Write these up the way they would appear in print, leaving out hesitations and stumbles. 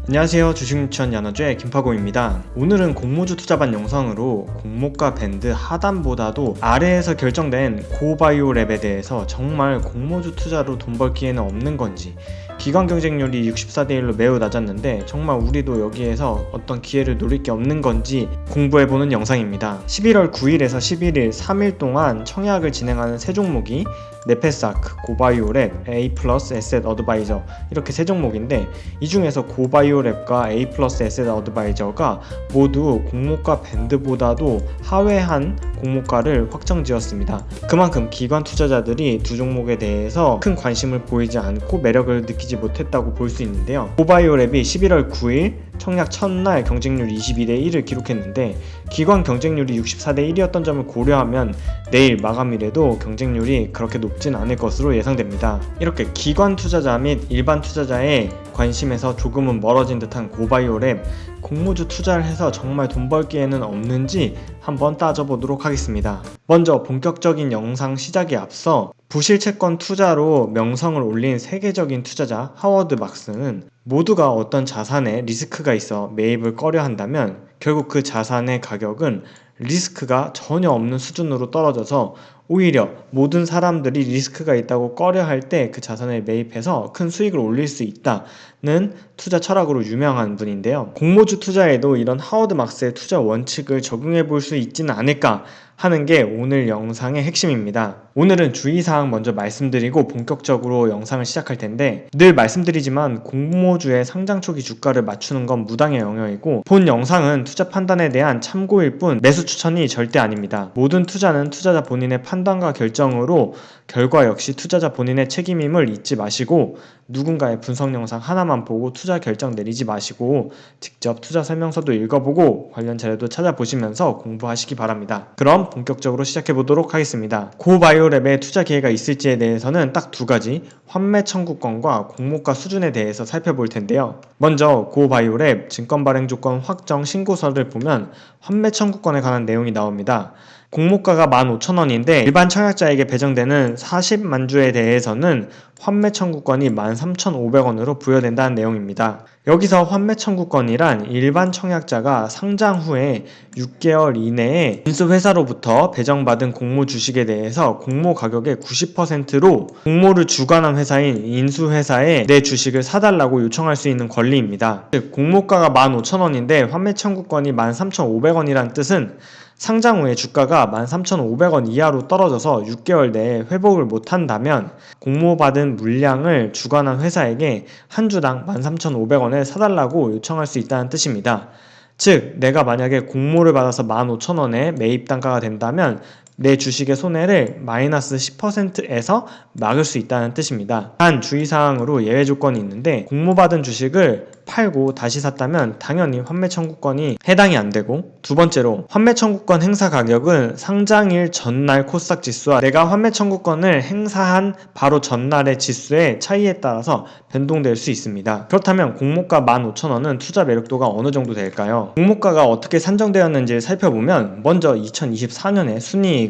안녕하세요. 주식유치원 야나주의 김파고입니다. 오늘은 공모주 투자반 영상으로 공모가 밴드 하단보다도 아래에서 결정된 고바이오랩에 대해서 정말 공모주 투자로 돈 벌 기회는 없는 건지, 기관 경쟁률이 64대1로 매우 낮았는데 정말 우리도 여기에서 어떤 기회를 노릴 게 없는 건지 공부해보는 영상입니다. 11월 9일에서 11일 3일 동안 청약을 진행하는 세 종목이 네페사크, 고바이오랩, A 플러스 에셋 어드바이저 이렇게 세 종목인데, 이 중에서 고바이오랩과 A 플러스 에셋 어드바이저가 모두 공모가 밴드보다도 하회한 공모가를 확정지었습니다. 그만큼 기관 투자자들이 두 종목에 대해서 큰 관심을 보이지 않고 매력을 느끼지 못했다고 볼 수 있는데요. 고바이오랩이 11월 9일 청약 첫날 경쟁률 22대 1을 기록했는데, 기관 경쟁률이 64대 1이었던 점을 고려하면 내일 마감일에도 경쟁률이 그렇게 높진 않을 것으로 예상됩니다. 이렇게 기관 투자자 및 일반 투자자의 관심에서 조금은 멀어진 듯한 고바이오랩, 공모주 투자를 해서 정말 돈 벌 기회는 없는지 한번 따져보도록 하겠습니다. 먼저 본격적인 영상 시작에 앞서 부실채권 투자로 명성을 올린 세계적인 투자자 하워드 막스는 모두가 어떤 자산에 리스크가 있어 매입을 꺼려 한다면 결국 그 자산의 가격은 리스크가 전혀 없는 수준으로 떨어져서 오히려 모든 사람들이 리스크가 있다고 꺼려 할 때 그 자산에 매입해서 큰 수익을 올릴 수 있다는 투자 철학으로 유명한 분인데요. 공모주 투자에도 이런 하워드 막스의 투자 원칙을 적용해 볼 수 있지는 않을까 하는 게 오늘 영상의 핵심입니다. 오늘은 주의사항 먼저 말씀드리고 본격적으로 영상을 시작할 텐데, 늘 말씀드리지만 공모주의 상장 초기 주가를 맞추는 건 무당의 영역이고, 본 영상은 투자 판단에 대한 참고일 뿐 매수 추천이 절대 아닙니다. 모든 투자는 투자자 본인의 판단과 결정으로 결과 역시 투자자 본인의 책임임을 잊지 마시고, 누군가의 분석 영상 하나만 보고 투자 결정 내리지 마시고 직접 투자 설명서도 읽어보고 관련 자료도 찾아보시면서 공부하시기 바랍니다. 그럼 본격적으로 시작해 보도록 하겠습니다. 고바이오랩에 투자 기회가 있을지에 대해서는 딱 두 가지, 환매 청구권과 공모가 수준에 대해서 살펴볼 텐데요. 먼저 고바이오랩 증권발행 조건 확정 신고서를 보면 환매 청구권에 관한 내용이 나옵니다. 공모가가 15,000원인데 일반 청약자에게 배정되는 40만 주에 대해서는 환매 청구권이 13,500원으로 부여된다는 내용입니다. 여기서 환매 청구권이란 일반 청약자가 상장 후에 6개월 이내에 인수회사로부터 배정받은 공모 주식에 대해서 공모 가격의 90%로 공모를 주관한 회사인 인수회사에 내 주식을 사달라고 요청할 수 있는 권리입니다. 즉 공모가가 15,000원인데 환매 청구권이 13,500원이란 뜻은 상장 후에 주가가 13,500원 이하로 떨어져서 6개월 내에 회복을 못한다면 공모받은 물량을 주관한 회사에게 한 주당 13,500원을 사달라고 요청할 수 있다는 뜻입니다. 즉 내가 만약에 공모를 받아서 15,000원에 매입 단가가 된다면 내 주식의 손해를 마이너스 10%에서 막을 수 있다는 뜻입니다. 단 주의사항으로 예외 조건이 있는데, 공모받은 주식을 팔고 다시 샀다면 당연히 환매 청구권이 해당이 안 되고, 두 번째로 환매 청구권 행사 가격은 상장일 전날 코스닥 지수와 내가 환매 청구권을 행사한 바로 전날의 지수의 차이에 따라서 변동될 수 있습니다. 그렇다면 공모가 15,000원은 투자 매력도가 어느 정도 될까요? 공모가가 어떻게 산정되었는지 살펴보면, 먼저 2024년의 순이익을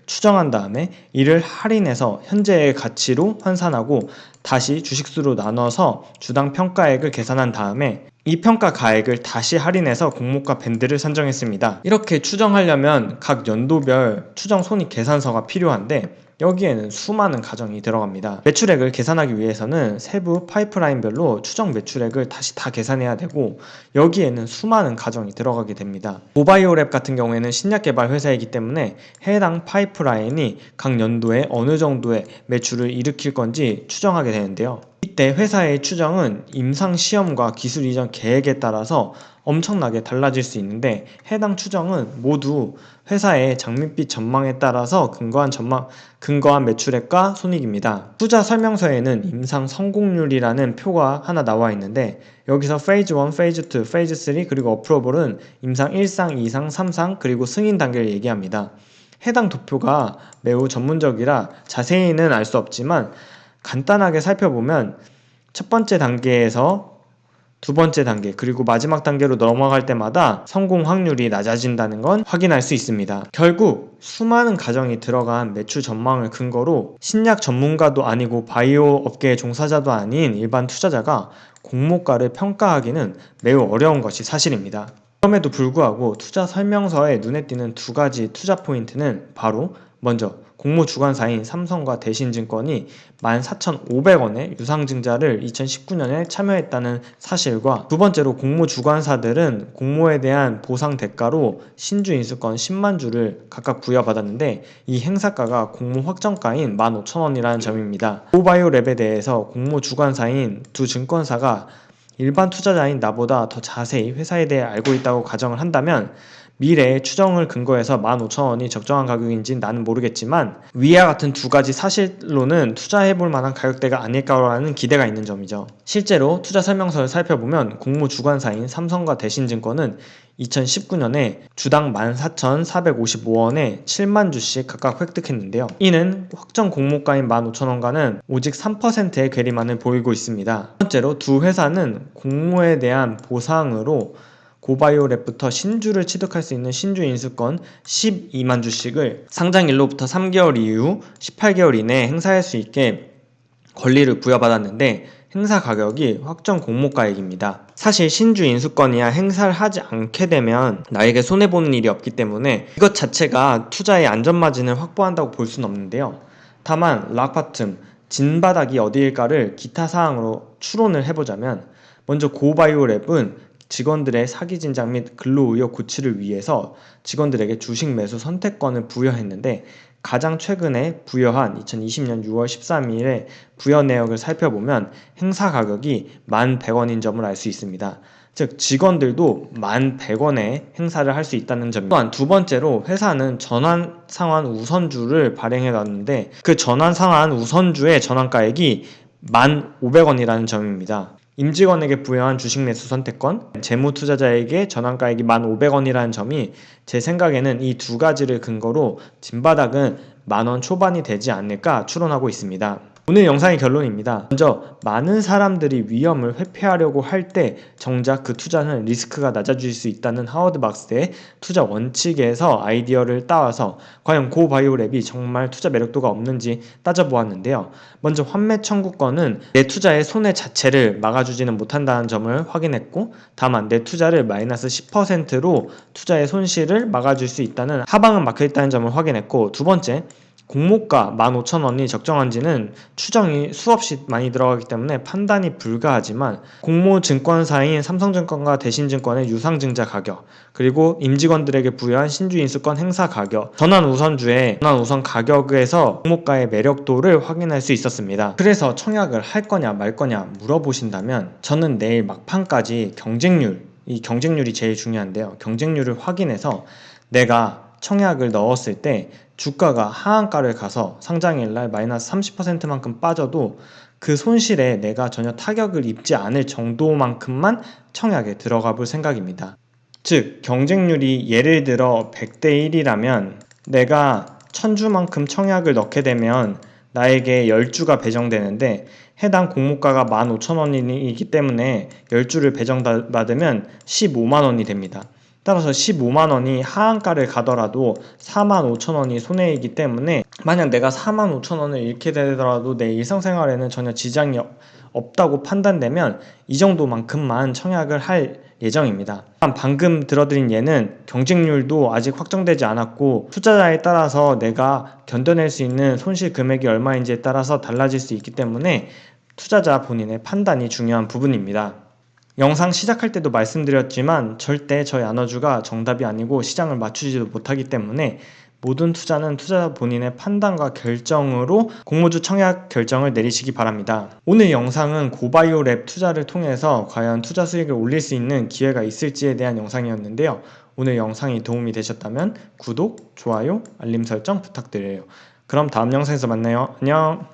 추정한 다음에 이를 할인해서 현재의 가치로 환산하고 다시 주식수로 나눠서 주당 평가액을 계산한 다음에 이 평가 가액을 다시 할인해서 공모가 밴드를 산정했습니다. 이렇게 추정하려면 각 연도별 추정 손익 계산서가 필요한데, 여기에는 수많은 가정이 들어갑니다. 매출액을 계산하기 위해서는 세부 파이프라인별로 추정 매출액을 다시 다 계산해야 되고, 여기에는 수많은 가정이 들어가게 됩니다. 고바이오랩 같은 경우에는 신약 개발 회사이기 때문에 해당 파이프라인이 각 연도에 어느 정도의 매출을 일으킬 건지 추정하게 되는데요. 이때 회사의 추정은 임상시험과 기술 이전 계획에 따라서 엄청나게 달라질 수 있는데, 해당 추정은 모두 회사의 장밋빛 전망에 따라서 근거한 매출액과 손익입니다. 투자 설명서에는 임상 성공률이라는 표가 하나 나와 있는데, 여기서 페이즈 1, 페이즈 2, 페이즈 3 그리고 어프로벌은 임상 1상, 2상, 3상 그리고 승인 단계를 얘기합니다. 해당 도표가 매우 전문적이라 자세히는 알 수 없지만 간단하게 살펴보면 첫 번째 단계에서 두 번째 단계 그리고 마지막 단계로 넘어갈 때마다 성공 확률이 낮아진다는 건 확인할 수 있습니다. 결국 수많은 가정이 들어간 매출 전망을 근거로 신약 전문가도 아니고 바이오 업계의 종사자도 아닌 일반 투자자가 공모가를 평가하기는 매우 어려운 것이 사실입니다. 그럼에도 불구하고 투자 설명서에 눈에 띄는 두 가지 투자 포인트는 바로 먼저 공모 주관사인 삼성과 대신증권이 14,500원의 유상증자를 2019년에 참여했다는 사실과 두 번째로 공모 주관사들은 공모에 대한 보상 대가로 신주 인수권 10만 주를 각각 부여받았는데 이 행사가가 공모 확정가인 15,000원이라는 점입니다. 고바이오랩에 대해서 공모 주관사인 두 증권사가 일반 투자자인 나보다 더 자세히 회사에 대해 알고 있다고 가정을 한다면 미래의 추정을 근거해서 15,000원이 적정한 가격인지는 나는 모르겠지만 위와 같은 두 가지 사실로는 투자해볼 만한 가격대가 아닐까라는 기대가 있는 점이죠. 실제로 투자 설명서를 살펴보면 공모 주관사인 삼성과 대신증권은 2019년에 주당 14,455원에 7만 주씩 각각 획득했는데요. 이는 확정 공모가인 15,000원과는 오직 3%의 괴리만을 보이고 있습니다. 번째로 두 회사는 공모에 대한 보상으로 고바이오랩부터 신주를 취득할 수 있는 신주 인수권 12만 주씩을 상장일로부터 3개월 이후 18개월 이내에 행사할 수 있게 권리를 부여받았는데 행사 가격이 확정 공모가액입니다. 사실 신주 인수권이야 행사를 하지 않게 되면 나에게 손해보는 일이 없기 때문에 이것 자체가 투자의 안전마진을 확보한다고 볼 수는 없는데요. 다만 락바툼, 진바닥이 어디일까를 기타 사항으로 추론을 해보자면 먼저 고바이오랩은 직원들의 사기 진작 및 근로의욕 고취를 위해서 직원들에게 주식 매수 선택권을 부여했는데 가장 최근에 부여한 2020년 6월 13일에 부여 내역을 살펴보면 행사 가격이 1,100원인 점을 알 수 있습니다. 즉 직원들도 1,100원에 행사를 할 수 있다는 점. 또한 두 번째로 회사는 전환 상환 우선주를 발행해 놨는데 그 전환 상환 우선주의 전환가액이 1,500원이라는 점입니다. 임직원에게 부여한 주식 매수 선택권, 재무 투자자에게 전환가액이 1,500원이라는 점이 제 생각에는 이 두 가지를 근거로 진바닥은 10,000원 초반이 되지 않을까 추론하고 있습니다. 오늘 영상의 결론입니다. 먼저 많은 사람들이 위험을 회피하려고 할 때 정작 그 투자는 리스크가 낮아질 수 있다는 하워드 박스의 투자 원칙에서 아이디어를 따와서 과연 고바이오랩이 정말 투자 매력도가 없는지 따져보았는데요. 먼저 환매 청구권은 내 투자의 손해 자체를 막아주지는 못한다는 점을 확인했고 다만 내 투자를 마이너스 10%로 투자의 손실을 막아줄 수 있다는 하방은 막혀있다는 점을 확인했고 두 번째 공모가 15,000원이 적정한지는 추정이 수없이 많이 들어가기 때문에 판단이 불가하지만 공모 증권사인 삼성증권과 대신증권의 유상증자 가격 그리고 임직원들에게 부여한 신주 인수권 행사 가격 전환 우선주의 전환 우선 가격에서 공모가의 매력도를 확인할 수 있었습니다. 그래서 청약을 할 거냐 말 거냐 물어보신다면 저는 내일 막판까지 이 경쟁률이 제일 중요한데요. 경쟁률을 확인해서 내가 청약을 넣었을 때 주가가 하한가를 가서 상장일날 마이너스 30%만큼 빠져도 그 손실에 내가 전혀 타격을 입지 않을 정도만큼만 청약에 들어가 볼 생각입니다. 즉 경쟁률이 예를 들어 100대 1이라면 내가 1000주만큼 청약을 넣게 되면 나에게 10주가 배정되는데 해당 공모가가 15,000원이기 때문에 10주를 배정받으면 15만원이 됩니다. 따라서 15만원이 하한가를 가더라도 45,000원이 손해이기 때문에 만약 내가 45,000원을 잃게 되더라도 내 일상생활에는 전혀 지장이 없다고 판단되면 이 정도만큼만 청약을 할 예정입니다. 방금 들어드린 예는 경쟁률도 아직 확정되지 않았고 투자자에 따라서 내가 견뎌낼 수 있는 손실 금액이 얼마인지에 따라서 달라질 수 있기 때문에 투자자 본인의 판단이 중요한 부분입니다. 영상 시작할 때도 말씀드렸지만 절대 저희 아너주가 정답이 아니고 시장을 맞추지도 못하기 때문에 모든 투자는 투자자 본인의 판단과 결정으로 공모주 청약 결정을 내리시기 바랍니다. 오늘 영상은 고바이오랩 투자를 통해서 과연 투자 수익을 올릴 수 있는 기회가 있을지에 대한 영상이었는데요. 오늘 영상이 도움이 되셨다면 구독, 좋아요, 알림 설정 부탁드려요. 그럼 다음 영상에서 만나요. 안녕.